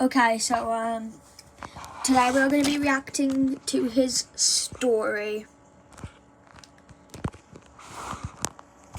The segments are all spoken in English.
Okay, so today we're going to be reacting to his story.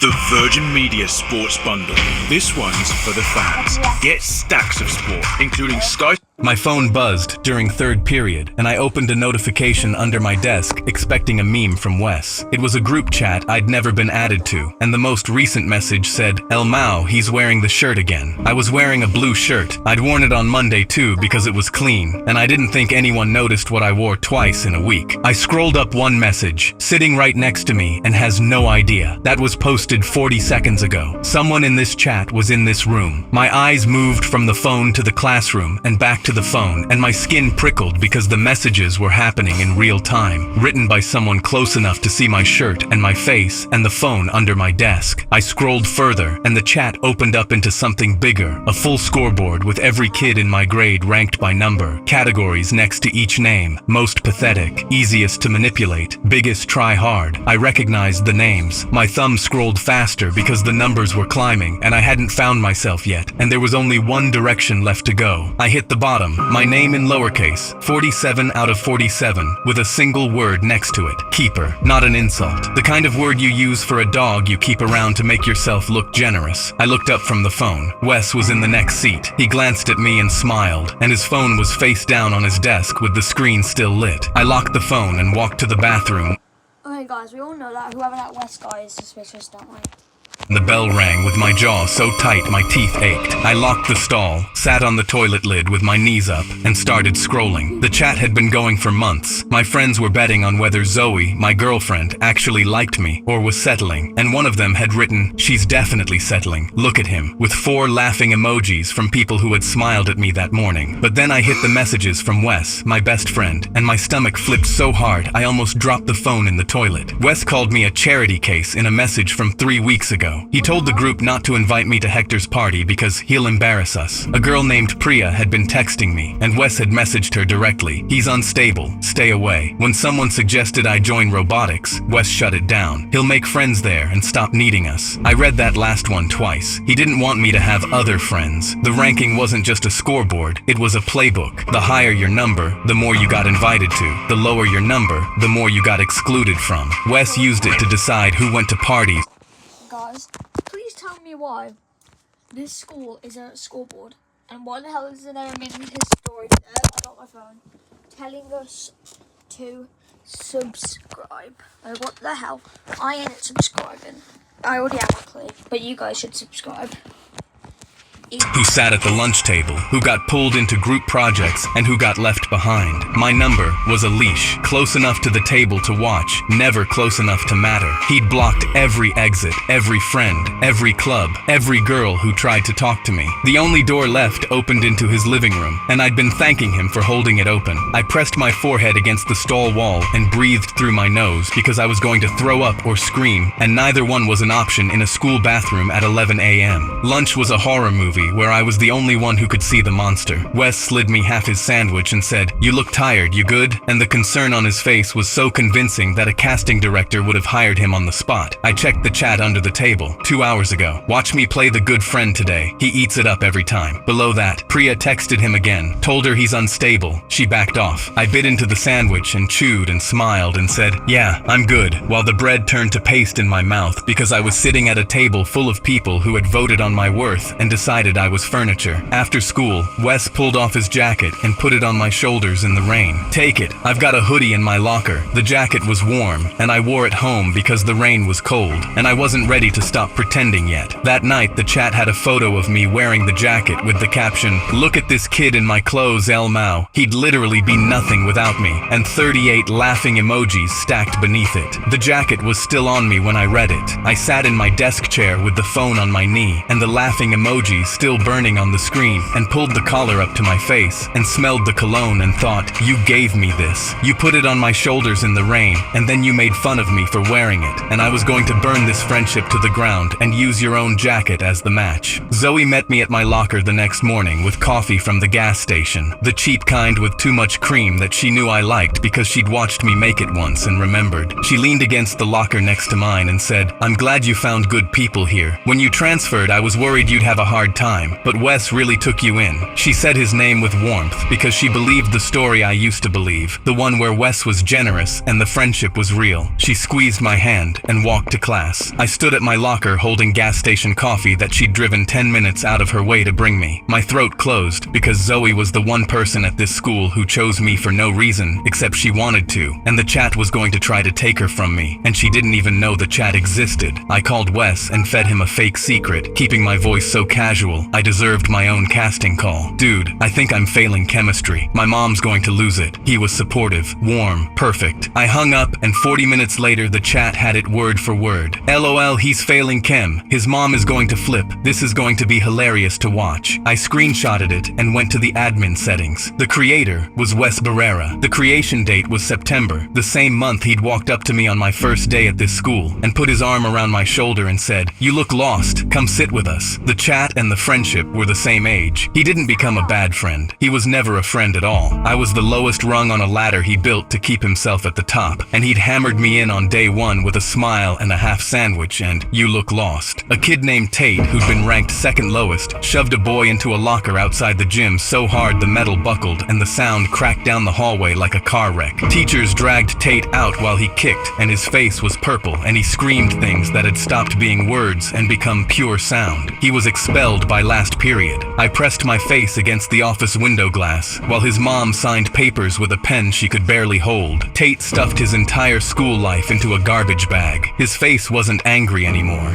The Virgin Media Sports Bundle. This one's for the fans. Get stacks of sport, including Sky. My phone buzzed during third period, and I opened a notification under my desk, expecting a meme from Wes. It was a group chat I'd never been added to, and the most recent message said, "El Mao, he's wearing the shirt again." I was wearing a blue shirt. I'd worn it on Monday too because it was clean, and I didn't think anyone noticed what I wore twice in a week. I scrolled up one message, sitting right next to me, and has no idea. That was posted 40 seconds ago. Someone in this chat was in this room. My eyes moved from the phone to the classroom and back to the phone, and my skin prickled because the messages were happening in real time, written by someone close enough to see my shirt and my face and the phone under my desk. I scrolled further, and the chat opened up into something bigger, a full scoreboard with every kid in my grade ranked by number, categories next to each name, most pathetic, easiest to manipulate, biggest try hard. I recognized the names. My thumb scrolled faster because the numbers were climbing, and I hadn't found myself yet, and there was only one direction left to go. I hit the bottom, my name in lowercase, 47 out of 47, with a single word next to it, keeper, not an insult. The kind of word you use for a dog you keep around to make yourself look generous. I looked up from the phone. Wes was in the next seat. He glanced at me and smiled, and his phone was face down on his desk with the screen still lit. I locked the phone and walked to the bathroom. Okay guys, we all know that whoever that West guy is suspicious, don't we? The bell rang with my jaw so tight my teeth ached. I locked the stall, sat on the toilet lid with my knees up, and started scrolling. The chat had been going for months. My friends were betting on whether Zoe, my girlfriend, actually liked me or was settling, and one of them had written, "She's definitely settling. Look at him," with 4 laughing emojis from people who had smiled at me that morning. But then I hit the messages from Wes, my best friend, and my stomach flipped so hard I almost dropped the phone in the toilet. Wes called me a charity case in a message from 3 weeks ago. He told the group not to invite me to Hector's party because he'll embarrass us. A girl named Priya had been texting me, and Wes had messaged her directly. "He's unstable. Stay away." When someone suggested I join robotics, Wes shut it down. "He'll make friends there and stop needing us." I read that last one twice. He didn't want me to have other friends. The ranking wasn't just a scoreboard, it was a playbook. The higher your number, the more you got invited to. The lower your number, the more you got excluded from. Wes used it to decide who went to parties. Guys, please tell me why this school is a scoreboard, and why the hell is there in his story there? I got my phone telling us to subscribe. Like, what the hell? I ain't subscribing. I already am actually, but you guys should subscribe. Who sat at the lunch table, who got pulled into group projects, and who got left behind. My number was a leash, close enough to the table to watch, never close enough to matter. He'd blocked every exit, every friend, every club, every girl who tried to talk to me. The only door left opened into his living room, and I'd been thanking him for holding it open. I pressed my forehead against the stall wall and breathed through my nose because I was going to throw up or scream, and neither one was an option in a school bathroom at 11 a.m. Lunch was a horror movie where I was the only one who could see the monster. Wes slid me half his sandwich and said, "You look tired, you good?" And the concern on his face was so convincing that a casting director would have hired him on the spot. I checked the chat under the table 2 hours ago. "Watch me play the good friend today. He eats it up every time." Below that, Priya texted him again, told her he's unstable. She backed off. I bit into the sandwich and chewed and smiled and said, "Yeah, I'm good," while the bread turned to paste in my mouth because I was sitting at a table full of people who had voted on my worth and decided I was furniture. After school, Wes pulled off his jacket and put it on my shoulders in the rain. "Take it. I've got a hoodie in my locker." The jacket was warm, and I wore it home because the rain was cold, and I wasn't ready to stop pretending yet. That night, the chat had a photo of me wearing the jacket with the caption, "Look at this kid in my clothes, El Mao. He'd literally be nothing without me," and 38 laughing emojis stacked beneath it. The jacket was still on me when I read it. I sat in my desk chair with the phone on my knee, and the laughing emojis still burning on the screen, and pulled the collar up to my face and smelled the cologne and thought, "You gave me this. You put it on my shoulders in the rain, and then you made fun of me for wearing it, and I was going to burn this friendship to the ground and use your own jacket as the match." Zoe met me at my locker the next morning with coffee from the gas station, the cheap kind with too much cream that she knew I liked because she'd watched me make it once and remembered. She leaned against the locker next to mine and said, "I'm glad you found good people here. When you transferred, I was worried you'd have a hard time time, but Wes really took you in. She said his name with warmth because she believed the story I used to believe, the one where Wes was generous and the friendship was real. She squeezed my hand and walked to class. I stood at my locker holding gas station coffee that she'd driven 10 minutes out of her way to bring me. My throat closed because Zoe was the one person at this school who chose me for no reason except she wanted to, and the chat was going to try to take her from me, and she didn't even know the chat existed. I called Wes and fed him a fake secret, keeping my voice so casual I deserved my own casting call. Dude, I think I'm failing chemistry. My mom's going to lose it. He was supportive, warm, perfect. I hung up, and 40 minutes later the chat had it word for word. LOL, he's failing chem. His mom is going to flip. This is going to be hilarious to watch. I screenshotted it and went to the admin settings. The creator was Wes Barrera. The creation date was September, the same month he'd walked up to me on my first day at this school and put his arm around my shoulder and said, "You look lost. Come sit with us." The chat and the friendship were the same age. He didn't become a bad friend. He was never a friend at all. I was the lowest rung on a ladder he built to keep himself at the top, and he'd hammered me in on day one with a smile and a half sandwich and, "You look lost." A kid named Tate, who'd been ranked second lowest, shoved a boy into a locker outside the gym so hard the metal buckled and the sound cracked down the hallway like a car wreck. Teachers dragged Tate out while he kicked, and his face was purple, and he screamed things that had stopped being words and become pure sound. He was expelled by last period. I pressed my face against the office window glass, while his mom signed papers with a pen she could barely hold. Tate stuffed his entire school life into a garbage bag. His face wasn't angry anymore.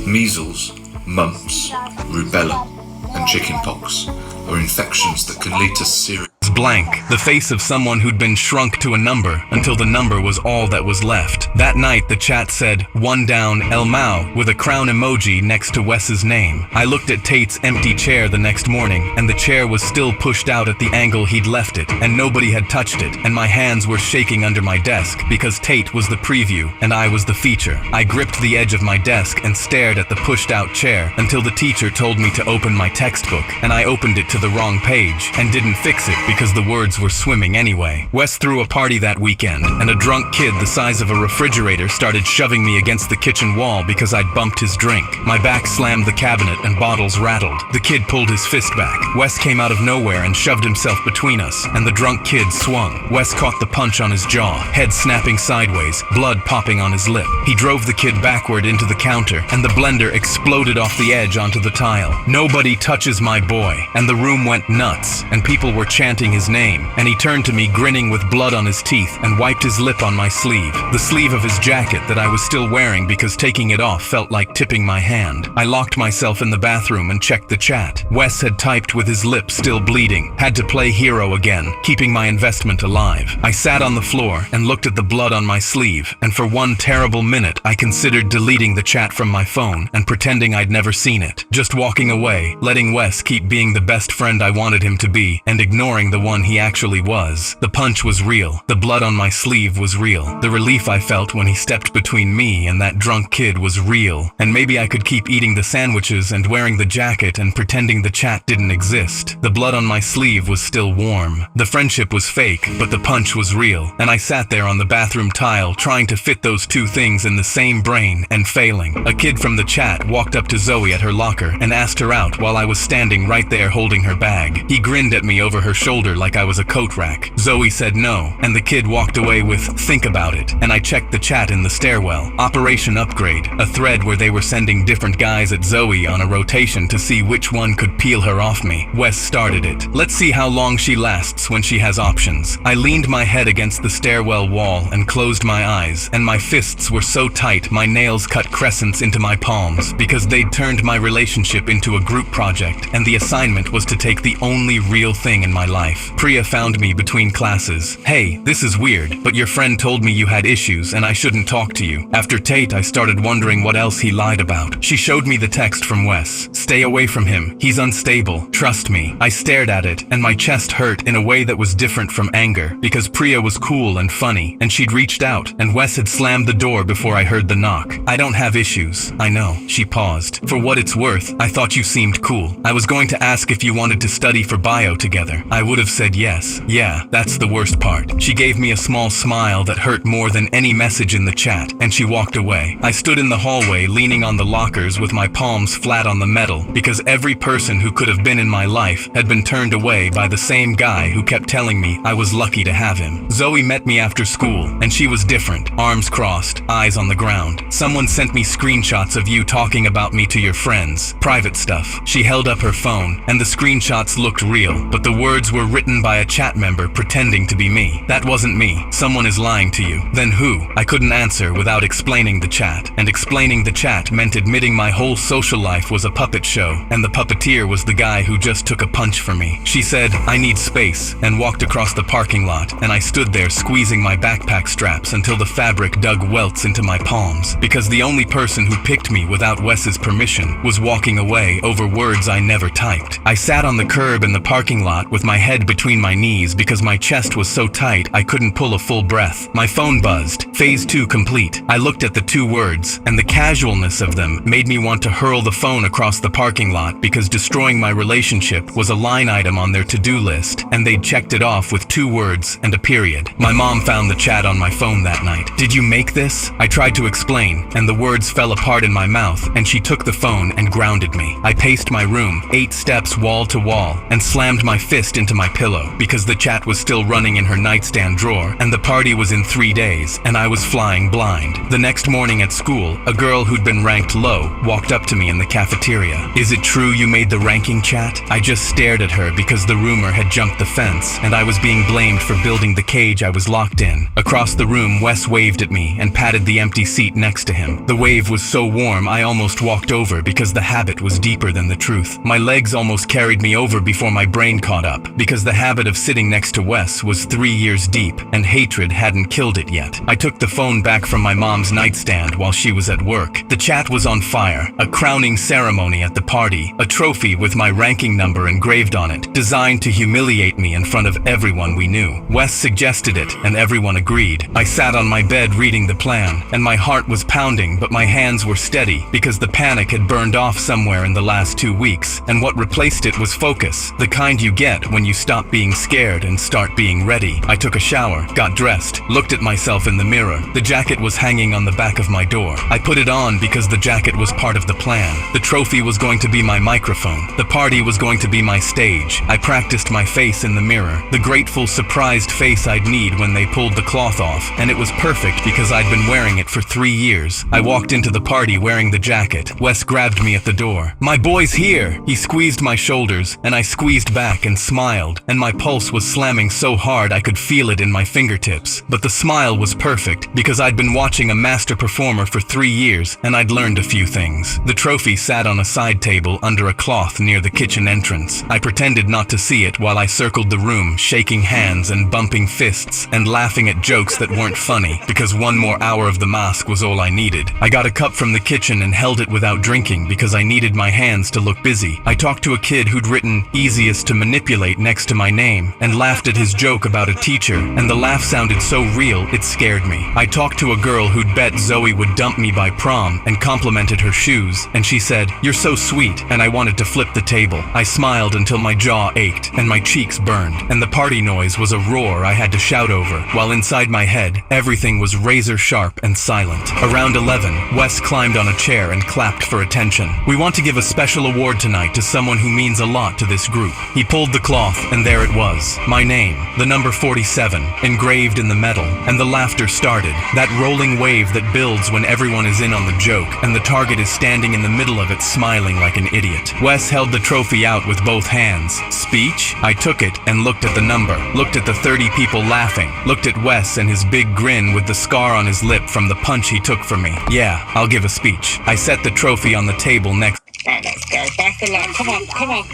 Measles, mumps, rubella, and chickenpox are infections that can lead to serious blank, the face of someone who'd been shrunk to a number until the number was all that was left. That night, the chat said, "One down, El Mao," with a crown emoji next to Wes's name. I looked at Tate's empty chair the next morning, and the chair was still pushed out at the angle he'd left it, and nobody had touched it, and my hands were shaking under my desk because Tate was the preview, and I was the feature. I gripped the edge of my desk and stared at the pushed-out chair until the teacher told me to open my textbook, and I opened it to the wrong page, and didn't fix it because the words were swimming anyway. Wes threw a party that weekend, and a drunk kid the size of a refrigerator started shoving me against the kitchen wall because I'd bumped his drink. My back slammed the cabinet and bottles rattled. The kid pulled his fist back. Wes came out of nowhere and shoved himself between us, and the drunk kid swung. Wes caught the punch on his jaw, head snapping sideways, blood popping on his lip. He drove the kid backward into the counter, and the blender exploded off the edge onto the tile. "Nobody touches my boy," and the room went nuts, and people were chanting his name, and he turned to me grinning with blood on his teeth and wiped his lip on my sleeve, the sleeve of his jacket that I was still wearing because taking it off felt like tipping my hand. I locked myself in the bathroom and checked the chat. Wes had typed with his lip still bleeding, had to play hero again, keeping my investment alive. I sat on the floor and looked at the blood on my sleeve, and for one terrible minute I considered deleting the chat from my phone and pretending I'd never seen it, just walking away, letting Wes keep being the best friend I wanted him to be, and ignoring the one he actually was. The punch was real. The blood on my sleeve was real. The relief I felt when he stepped between me and that drunk kid was real. And maybe I could keep eating the sandwiches and wearing the jacket and pretending the chat didn't exist. The blood on my sleeve was still warm. The friendship was fake, but the punch was real. And I sat there on the bathroom tile trying to fit those two things in the same brain and failing. A kid from the chat walked up to Zoe at her locker and asked her out while I was standing right there holding her bag. He grinned at me over her shoulder like I was a coat rack. Zoe said no, and the kid walked away with, "Think about it," and I checked the chat in the stairwell. Operation Upgrade, a thread where they were sending different guys at Zoe on a rotation to see which one could peel her off me. Wes started it. Let's see how long she lasts when she has options. I leaned my head against the stairwell wall and closed my eyes, and my fists were so tight my nails cut crescents into my palms because they'd turned my relationship into a group project, and the assignment was to take the only real thing in my life. Priya found me between classes. "Hey, this is weird, but your friend told me you had issues and I shouldn't talk to you." After Tate, I started wondering what else he lied about. She showed me the text from Wes. "Stay away from him. He's unstable. Trust me." I stared at it, and my chest hurt in a way that was different from anger, because Priya was cool and funny, and she'd reached out, and Wes had slammed the door before I heard the knock. "I don't have issues. I know." She paused. "For what it's worth, I thought you seemed cool. I was going to ask if you wanted to study for bio together. I would have have said yes. Yeah, that's the worst part. She gave me a small smile that hurt more than any message in the chat, and she walked away. I stood in the hallway leaning on the lockers with my palms flat on the metal because every person who could have been in my life had been turned away by the same guy who kept telling me I was lucky to have him. Zoe met me after school, and she was different. Arms crossed, eyes on the ground. Someone sent me screenshots of you talking about me to your friends. Private stuff. She held up her phone, and the screenshots looked real, but the words were written by a chat member pretending to be me. That wasn't me. Someone is lying to you. Then who? I couldn't answer without explaining the chat, and explaining the chat meant admitting my whole social life was a puppet show, and the puppeteer was the guy who just took a punch for me. She said, I need space, and walked across the parking lot, and I stood there squeezing my backpack straps until the fabric dug welts into my palms, because the only person who picked me without Wes's permission was walking away over words I never typed. I sat on the curb in the parking lot with my head between my knees because my chest was so tight I couldn't pull a full breath. My phone buzzed. Phase 2 complete. I looked at the 2 words, and the casualness of them made me want to hurl the phone across the parking lot because destroying my relationship was a line item on their to-do list, and they'd checked it off with 2 words and a period. My mom found the chat on my phone that night. Did you make this? I tried to explain, and the words fell apart in my mouth, and she took the phone and grounded me. I paced my room, 8 steps wall to wall, and slammed my fist into my pillow because the chat was still running in her nightstand drawer, and the party was in 3 days, and I was flying blind. The next morning at school, a girl who'd been ranked low walked up to me in the cafeteria. Is it true you made the ranking chat? I just stared at her because the rumor had jumped the fence, and I was being blamed for building the cage I was locked in. Across the room, Wes waved at me and patted the empty seat next to him. The wave was so warm I almost walked over because the habit was deeper than the truth. My legs almost carried me over before my brain caught up because the habit of sitting next to Wes was 3 years deep, and hatred hadn't killed it yet. I took the phone back from my mom's nightstand while she was at work. The chat was on fire, a crowning ceremony at the party, a trophy with my ranking number engraved on it, designed to humiliate me in front of everyone we knew. Wes suggested it, and everyone agreed. I sat on my bed reading the plan, and my heart was pounding, but my hands were steady because the panic had burned off somewhere in the last 2 weeks, and what replaced it was focus, the kind you get when you stop being scared and start being ready. I took a shower, got dressed, looked at myself in the mirror. The jacket was hanging on the back of my door. I put it on because the jacket was part of the plan. The trophy was going to be my microphone. The party was going to be my stage. I practiced my face in the mirror, the grateful, surprised face I'd need when they pulled the cloth off, and it was perfect because I'd been wearing it for 3 years. I walked into the party wearing the jacket. Wes grabbed me at the door. My boy's here! He squeezed my shoulders, and I squeezed back and smiled, and my pulse was slamming so hard I could feel it in my fingertips. But the smile was perfect because I'd been watching a master performer for 3 years, and I'd learned a few things. The trophy sat on a side table under a cloth near the kitchen entrance. I pretended not to see it while I circled the room, shaking hands and bumping fists, and laughing at jokes that weren't funny, because 1 more hour of the mask was all I needed. I got a cup from the kitchen and held it without drinking because I needed my hands to look busy. I talked to a kid who'd written "easiest to manipulate" next to my name, and laughed at his joke about a teacher, and the laugh sounded so real it scared me. I talked to a girl who'd bet Zoe would dump me by prom and complimented her shoes, and she said, "You're so sweet," and I wanted to flip the table. I smiled until my jaw ached and my cheeks burned, and the party noise was a roar I had to shout over, while inside my head, everything was razor sharp and silent. Around 11, Wes climbed on a chair and clapped for attention. "We want to give a special award tonight to someone who means a lot to this group." He pulled the cloth, and there it was. My name, the number 47, engraved in the metal, and the laughter started. That rolling wave that builds when everyone is in on the joke, and the target is standing in the middle of it smiling like an idiot. Wes held the trophy out with both hands. Speech? I took it and looked at the number, looked at the 30 people laughing, looked at Wes and his big grin with the scar on his lip from the punch he took from me. Yeah, I'll give a speech. I set the trophy on the table next. Right, let's go. Back a lot. Come on, come on.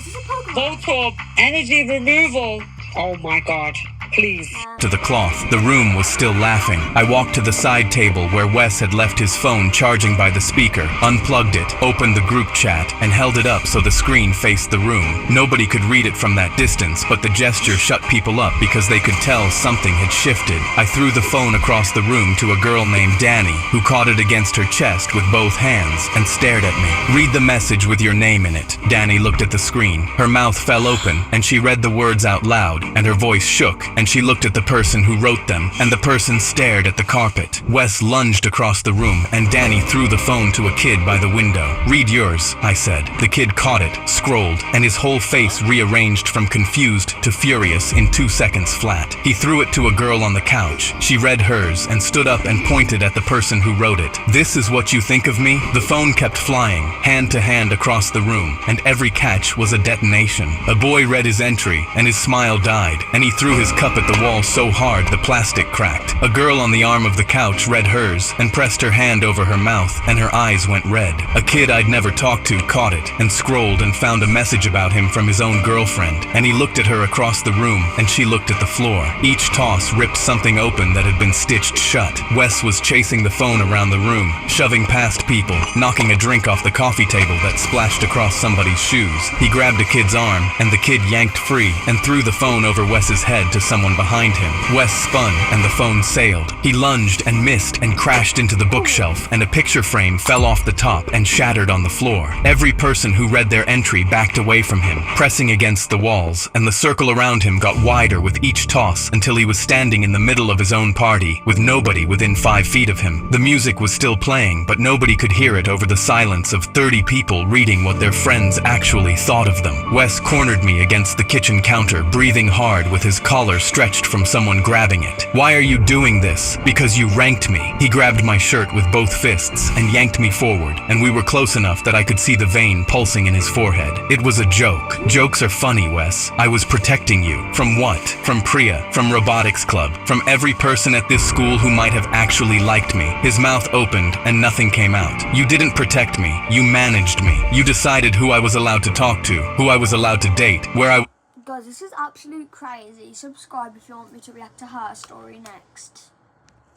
Voltorb, energy removal. Oh my god. Please. To the cloth. The room was still laughing. I walked to the side table where Wes had left his phone charging by the speaker, unplugged it, opened the group chat, and held it up so the screen faced the room. Nobody could read it from that distance, but the gesture shut people up because they could tell something had shifted. I threw the phone across the room to a girl named Danny, who caught it against her chest with both hands and stared at me. Read the message with your name in it. Danny looked at the screen. Her mouth fell open, and she read the words out loud, and her voice shook, and she looked at the person who wrote them, and the person stared at the carpet. Wes lunged across the room, and Danny threw the phone to a kid by the window. Read yours, I said. The kid caught it, scrolled, and his whole face rearranged from confused to furious in 2 seconds flat. He threw it to a girl on the couch. She read hers and stood up and pointed at the person who wrote it. This is what you think of me? The phone kept flying, hand to hand across the room, and every catch was a detonation. A boy read his entry, and his smile died, and he threw his cup at the wall so hard the plastic cracked. A girl on the arm of the couch read hers and pressed her hand over her mouth, and her eyes went red. A kid I'd never talked to caught it and scrolled and found a message about him from his own girlfriend, and he looked at her across the room, and she looked at the floor. Each toss ripped something open that had been stitched shut. Wes was chasing the phone around the room, shoving past people, knocking a drink off the coffee table that splashed across somebody's shoes. He grabbed a kid's arm, and the kid yanked free and threw the phone over Wes's head to someone behind him. Wes spun, and the phone sailed. He lunged and missed and crashed into the bookshelf, and a picture frame fell off the top and shattered on the floor. Every person who read their entry backed away from him, pressing against the walls, and the circle around him got wider with each toss until he was standing in the middle of his own party, with nobody within 5 feet of him. The music was still playing, but nobody could hear it over the silence of 30 people reading what their friends actually thought of them. Wes cornered me against the kitchen counter, breathing hard with his collar stretched from someone grabbing it. Why are you doing this? Because you ranked me. He grabbed my shirt with both fists and yanked me forward, and we were close enough that I could see the vein pulsing in his forehead. It was a joke. Jokes are funny, Wes. I was protecting you. From what? From Priya, from Robotics Club, from every person at this school who might have actually liked me. His mouth opened and nothing came out. You didn't protect me. You managed me. You decided who I was allowed to talk to, who I was allowed to date, where I... Guys, this is absolute crazy. Subscribe if you want me to react to her story next.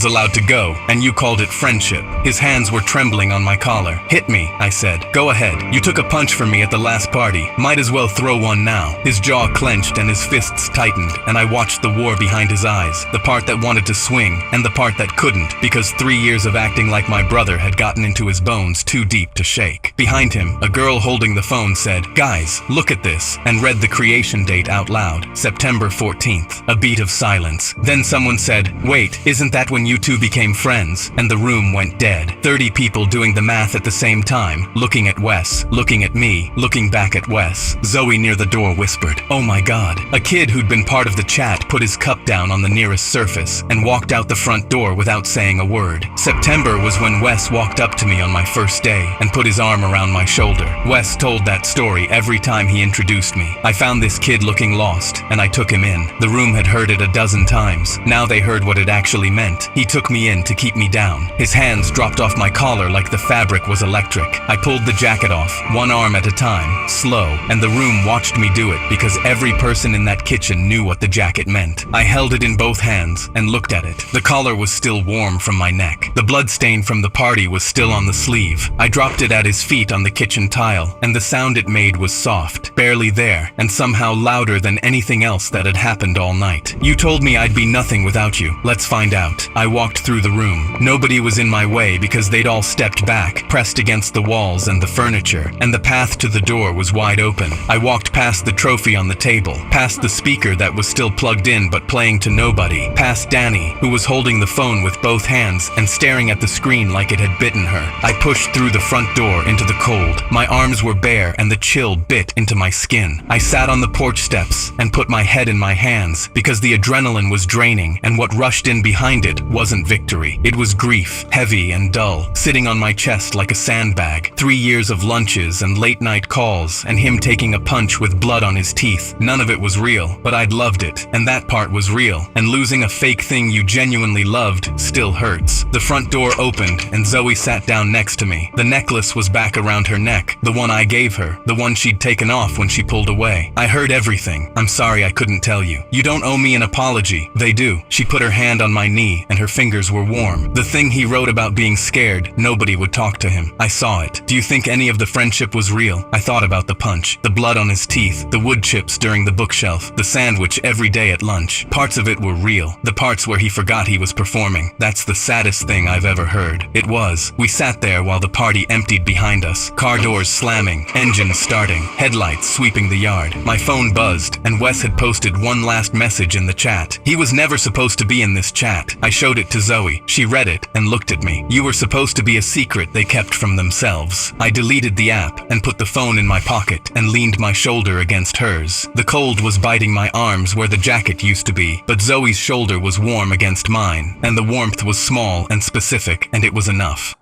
was allowed to go, and you called it friendship. His hands were trembling on my collar. Hit me, I said. Go ahead. You took a punch from me at the last party. Might as well throw one now. His jaw clenched and his fists tightened, and I watched the war behind his eyes, the part that wanted to swing, and the part that couldn't, because 3 years of acting like my brother had gotten into his bones too deep to shake. Behind him, a girl holding the phone said, "Guys, look at this," and read the creation date out loud, September 14th. A beat of silence. Then someone said, "Wait, isn't that when you two became friends?" And the room went dead. 30 people doing the math at the same time, looking at Wes, looking at me, looking back at Wes. Zoe near the door whispered, "Oh my God." A kid who'd been part of the chat put his cup down on the nearest surface and walked out the front door without saying a word. September was when Wes walked up to me on my first day and put his arm around my shoulder. Wes told that story every time he introduced me. I found this kid looking lost, and I took him in. The room had heard it a dozen times. Now they heard what it actually meant. He took me in to keep me down. His hands dropped off my collar like the fabric was electric. I pulled the jacket off, one arm at a time, slow, and the room watched me do it because every person in that kitchen knew what the jacket meant. I held it in both hands and looked at it. The collar was still warm from my neck. The blood stain from the party was still on the sleeve. I dropped it at his feet on the kitchen tile, and the sound it made was soft, barely there, and somehow louder than anything else that had happened all night. You told me I'd be nothing without you. Let's find out. I walked through the room. Nobody was in my way because they'd all stepped back, pressed against the walls and the furniture, and the path to the door was wide open. I walked past the trophy on the table, past the speaker that was still plugged in but playing to nobody, past Danny, who was holding the phone with both hands and staring at the screen like it had bitten her. I pushed through the front door into the cold. My arms were bare and the chill bit into my skin. I sat on the porch steps and put my head in my hands because the adrenaline was draining, and what rushed in behind it wasn't wasn't victory. It was grief, heavy and dull, sitting on my chest like a sandbag. 3 years of lunches and late-night calls, and him taking a punch with blood on his teeth. None of it was real, but I'd loved it, and that part was real. And losing a fake thing you genuinely loved still hurts. The front door opened, and Zoe sat down next to me. The necklace was back around her neck, the one I gave her, the one she'd taken off when she pulled away. I heard everything. I'm sorry I couldn't tell you. You don't owe me an apology. They do. She put her hand on my knee, and her fingers were warm. The thing he wrote about being scared, nobody would talk to him. I saw it. Do you think any of the friendship was real? I thought about the punch, the blood on his teeth, the wood chips during the bookshelf, the sandwich every day at lunch. Parts of it were real. The parts where he forgot he was performing. That's the saddest thing I've ever heard. It was. We sat there while the party emptied behind us. Car doors slamming, engines starting, headlights sweeping the yard. My phone buzzed, and Wes had posted one last message in the chat. He was never supposed to be in this chat. I showed it to Zoe. She read it and looked at me. You were supposed to be a secret they kept from themselves. I deleted the app and put the phone in my pocket and leaned my shoulder against hers. The cold was biting my arms where the jacket used to be, but Zoe's shoulder was warm against mine, and the warmth was small and specific, and it was enough.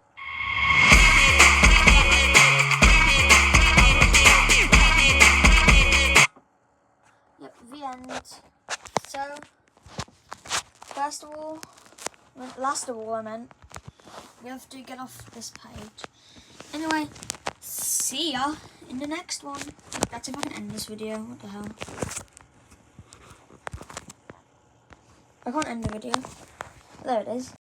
Yep, the end. So, last of all, I meant, we have to get off this page. Anyway, see ya in the next one. That's if I can end this video. What the hell? I can't end the video. There it is.